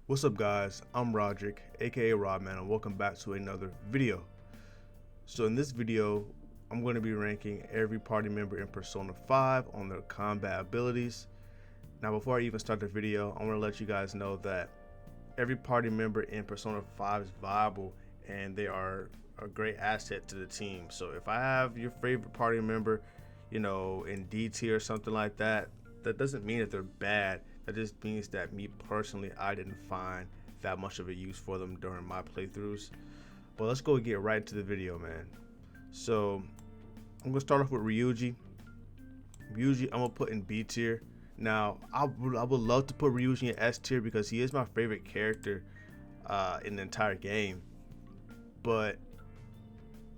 What's up guys, I'm Roderick, aka Rodman, and welcome back to another video. So in this video, I'm going to be ranking every party member in Persona 5 on their combat abilities. Now before I even start the video, I want to let you guys know that every party member in Persona 5 is viable and they are a great asset to the team. So if I have your favorite party member, in D tier or something like that, that doesn't mean that they're bad. That just means that me personally, I didn't find that much of a use for them during my playthroughs. But let's go get right into the video, man. So I'm gonna start off with Ryuji. Ryuji, I'm gonna put in B tier. Now I would love to put Ryuji in S tier because he is my favorite character in the entire game. But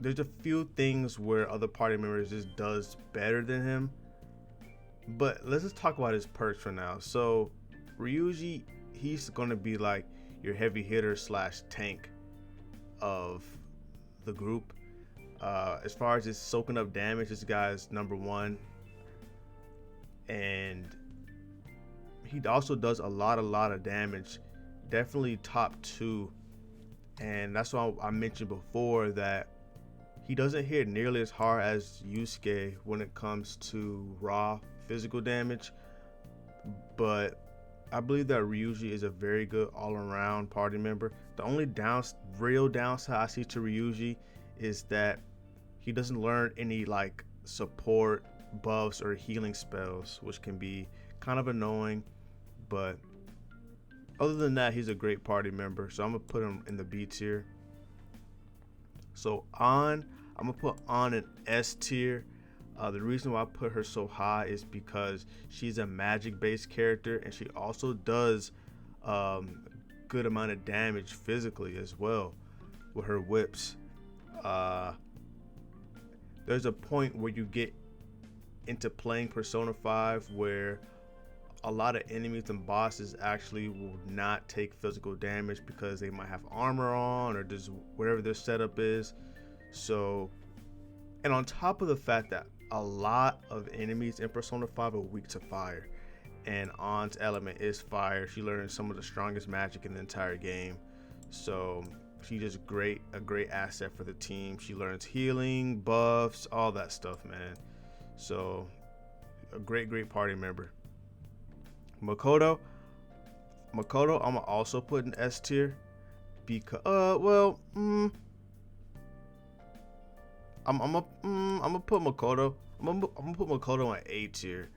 there's a few things where other party members just does better than him. But let's just talk about his perks for now. So Ryuji, he's gonna be like your heavy hitter slash tank of the group. As far as his soaking up damage, this guy's #1, and he also does a lot of damage. Definitely top 2, and that's why I mentioned before that he doesn't hit nearly as hard as Yusuke when it comes to raw physical damage, but I believe that Ryuji is a very good all-around party member. The only real downside I see to Ryuji is that he doesn't learn any like support buffs or healing spells, which can be kind of annoying. But other than that, he's a great party member, so I'm gonna put him in the B tier. So I'm gonna put Ann in S tier. The reason why I put her so high is because she's a magic based character, and she also does good amount of damage physically as well with her whips. There's a point where you get into playing Persona 5 where a lot of enemies and bosses actually will not take physical damage because they might have armor on or just whatever their setup is. So, and on top of the fact that a lot of enemies in Persona 5 are weak to fire, and Ann's element is fire. She learns some of the strongest magic in the entire game, so she's just a great asset for the team. She learns healing, buffs, all that stuff, man. So a great party member. Makoto, I'm gonna also put in S tier because I'm gonna put Makoto. I'm gonna put Makoto on A tier.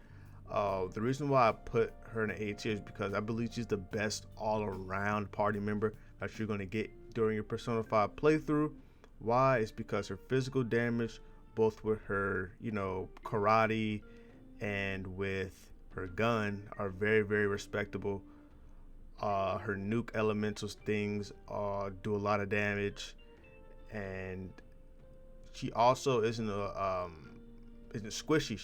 The reason why I put her in A tier is because I believe she's the best all-around party member that you're gonna get during your Persona 5 playthrough. Why? It's because her physical damage, both with her, karate and with her gun, are very respectable. Her nuke elementals things do a lot of damage, and she also isn't squishy.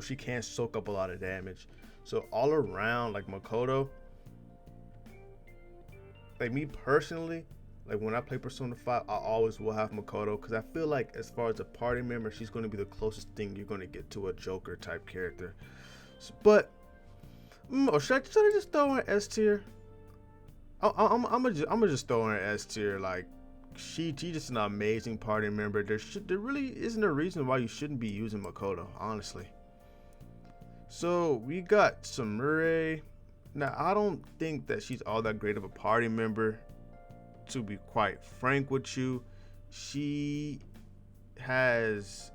She can soak up a lot of damage. So all around, like Makoto, like me personally, like when I play Persona 5, I always will have Makoto because I feel like as far as a party member, she's going to be the closest thing you're going to get to a Joker type character. But should I just throw her in S tier? I'm gonna just throw her in S tier. Like she's just an amazing party member. There really isn't a reason why you shouldn't be using Makoto, honestly. So we got Sumire. Now I don't think that she's all that great of a party member, to be quite frank with you. She has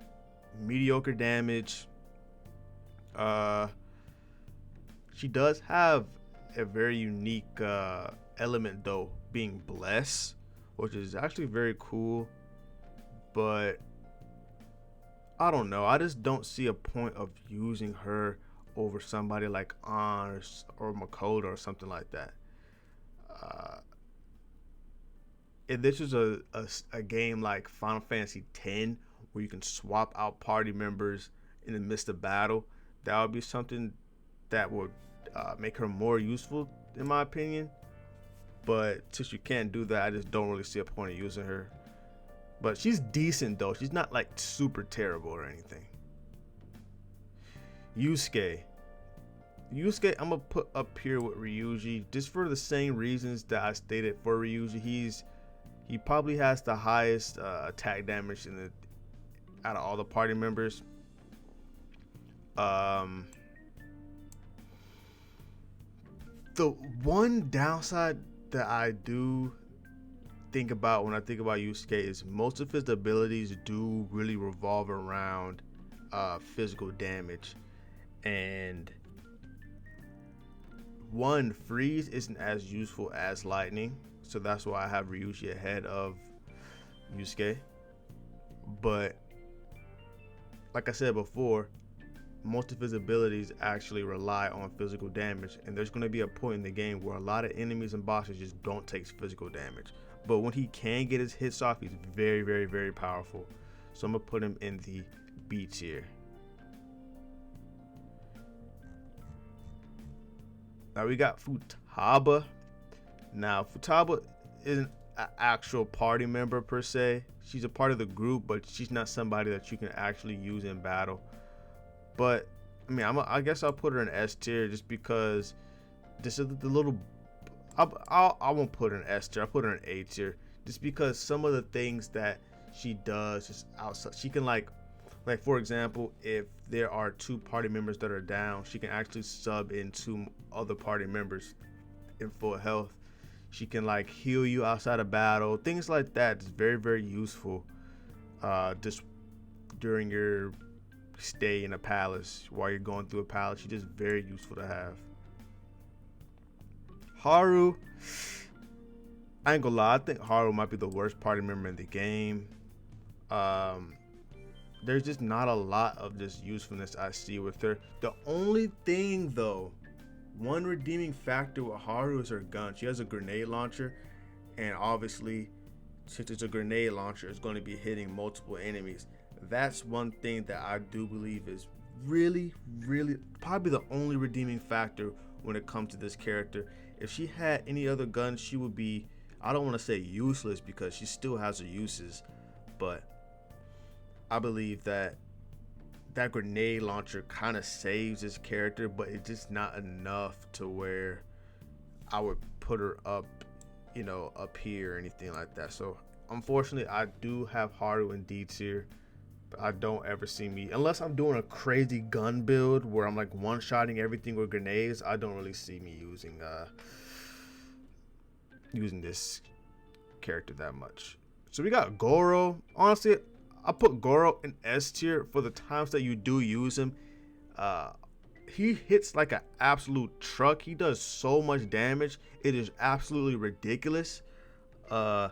mediocre damage. She does have a very unique element though, being bless, which is actually very cool. But I don't know. I just don't see a point of using her over somebody like Ann or Makoto or something like that. If this was a game like Final Fantasy X where you can swap out party members in the midst of battle, that would be something that would make her more useful, in my opinion. But since you can't do that, I just don't really see a point of using her. But she's decent though. She's not like super terrible or anything. Yusuke. Yusuke, I'm gonna put up here with Ryuji just for the same reasons that I stated for Ryuji. He probably has the highest attack damage out of all the party members. The one downside that I do think about when I think about Yusuke is most of his abilities do really revolve around physical damage, and one, freeze isn't as useful as lightning, so that's why I have Ryuji ahead of Yusuke. But like I said before, most of his abilities actually rely on physical damage, and there's going to be a point in the game where a lot of enemies and bosses just don't take physical damage. But when he can get his hits off, he's very, very, very powerful. So I'm gonna put him in the B tier. Now we got Futaba. Now Futaba isn't an actual party member per se. She's a part of the group, but she's not somebody that you can actually use in battle. But I mean, I guess I'll put her in S tier just because this is the little. I won't put her in S tier. I'll put her in A tier just because some of the things that she does just outside. She can like for example, if there are 2 party members that are down, she can actually sub in 2 other party members in full health. She can like heal you outside of battle. Things like that. It's very, very useful. Just during your stay in a palace, while you're going through a palace, she's just very useful to have. Haru, I ain't gonna lie, I think Haru might be the worst party member in the game. There's just not a lot of this usefulness I see with her. The only thing though, one redeeming factor with Haru is her gun. She has a grenade launcher, and obviously since it's a grenade launcher, it's going to be hitting multiple enemies. That's one thing that I do believe is really, really probably the only redeeming factor when it comes to this character. If she had any other gun, she would be, I don't want to say useless because she still has her uses, but I believe that that grenade launcher kind of saves this character, but it's just not enough to where I would put her up, you know, up here or anything like that. So unfortunately, I do have Haru in D tier. I don't ever see me, unless I'm doing a crazy gun build where I'm like one-shotting everything with grenades, I don't really see me using this character that much. So we got Goro. Honestly, I put Goro in S tier for the times that you do use him. He hits like an absolute truck. He does so much damage. It is absolutely ridiculous. On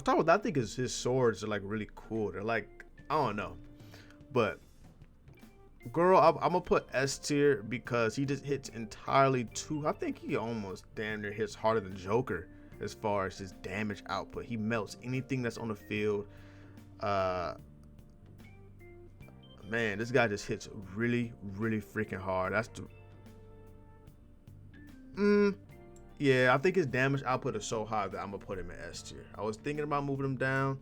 top of that, I think his swords are like really cool. They're like, I don't know, but Goro, I'm gonna put S tier because he just hits entirely too. I think he almost damn near hits harder than Joker as far as his damage output. He melts anything that's on the field. Man, this guy just hits really, really freaking hard. That's the. Yeah, I think his damage output is so high that I'm gonna put him in S tier. I was thinking about moving him down.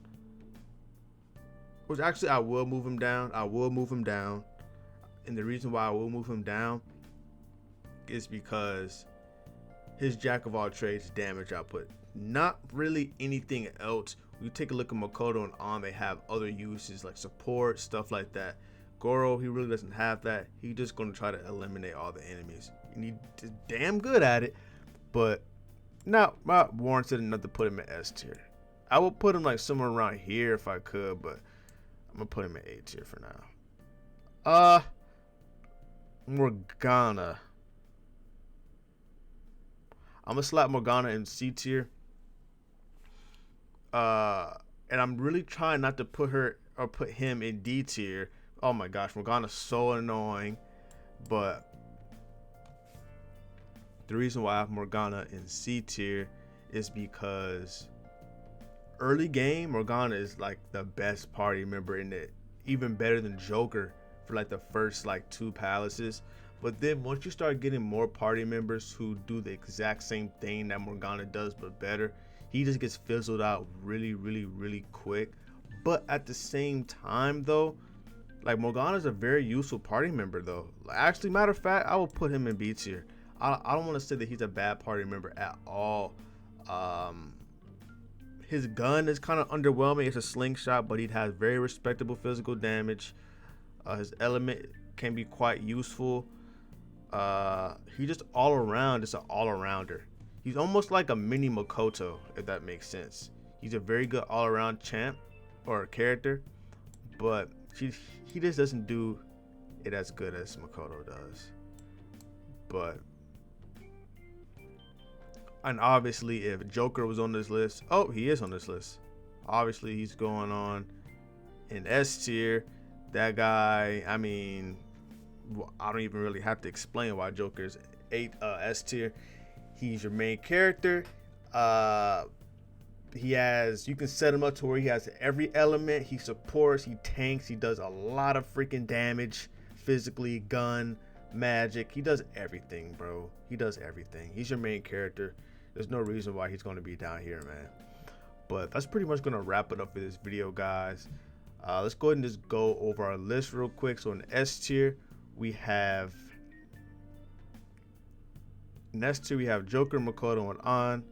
Which actually I will move him down. And the reason why I will move him down is because his jack of all trades damage output. Not really anything else. We take a look at Makoto and An, they have other uses like support, stuff like that. Goro, he really doesn't have that. He's just gonna try to eliminate all the enemies. And he's damn good at it, but not warranted enough to put him in S tier. I would put him like somewhere around here if I could, but I'm gonna put him in A tier for now. Morgana. I'm gonna slap Morgana in C tier. And I'm really trying not to put her or put him in D tier. Oh my gosh, Morgana's so annoying. But the reason why I have Morgana in C tier is because early game, Morgana is like the best party member in it, even better than Joker for like the first like 2 palaces. But then once you start getting more party members who do the exact same thing that Morgana does but better, he just gets fizzled out really, really, really quick. But at the same time though, Like, Morgana's a very useful party member though. Actually, matter of fact, I will put him in B tier. I don't want to say that he's a bad party member at all. His gun is kind of underwhelming. It's a slingshot, but he has very respectable physical damage. His element can be quite useful. He just all around, just an all-arounder. He's almost like a mini Makoto, if that makes sense. He's a very good all-around champ or character, but he just doesn't do it as good as Makoto does. But, and obviously if Joker was on this list, oh, he is on this list. Obviously he's going on in S tier. That guy, I mean, I don't even really have to explain why Joker's S tier. He's your main character. He has, you can set him up to where he has every element. He supports, he tanks, he does a lot of freaking damage physically, gun, magic. He does everything, bro. He does everything. He's your main character. There's no reason why he's going to be down here, man. But that's pretty much going to wrap it up for this video, guys. Let's go ahead and just go over our list real quick. So in S tier, we have Joker, Makoto, and An.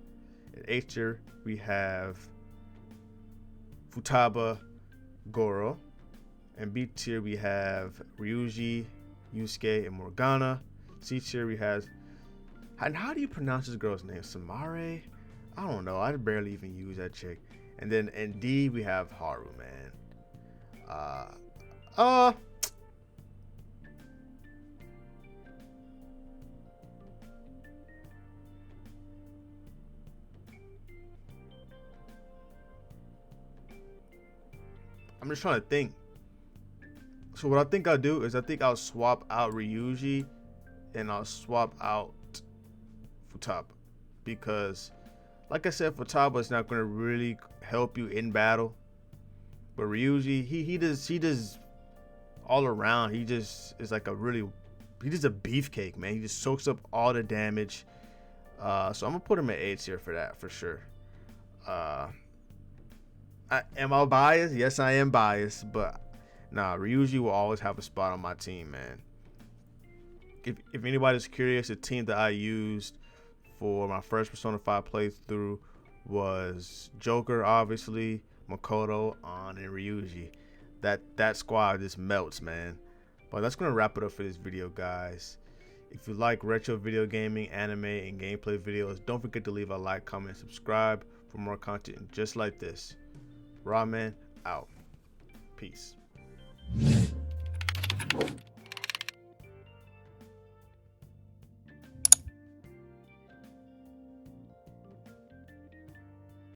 In H tier, we have Futaba, Goro. In B tier, we have Ryuji, Yusuke, and Morgana. C tier, we have, and how do you pronounce this girl's name? Samare? I don't know. I barely even use that chick. And then in D, we have Haru, man. I'm just trying to think. So what I think I'll do is I think I'll swap out Ryuji and I'll swap out Futaba, because like I said, Futaba is not going to really help you in battle, but Ryuji, he does all around. He just is like he just a beefcake, man. He just soaks up all the damage. So I'm gonna put him at A tier for that, for sure. Am I biased? Yes, I am biased, but nah, Ryuji will always have a spot on my team, man. If anybody's curious, the team that I used for my first Persona 5 playthrough was Joker, obviously, Makoto, An, and Ryuji. That squad just melts, man. But that's gonna wrap it up for this video, guys. If you like retro video gaming, anime, and gameplay videos, don't forget to leave a like, comment, and subscribe for more content just like this. Rawman out. Peace.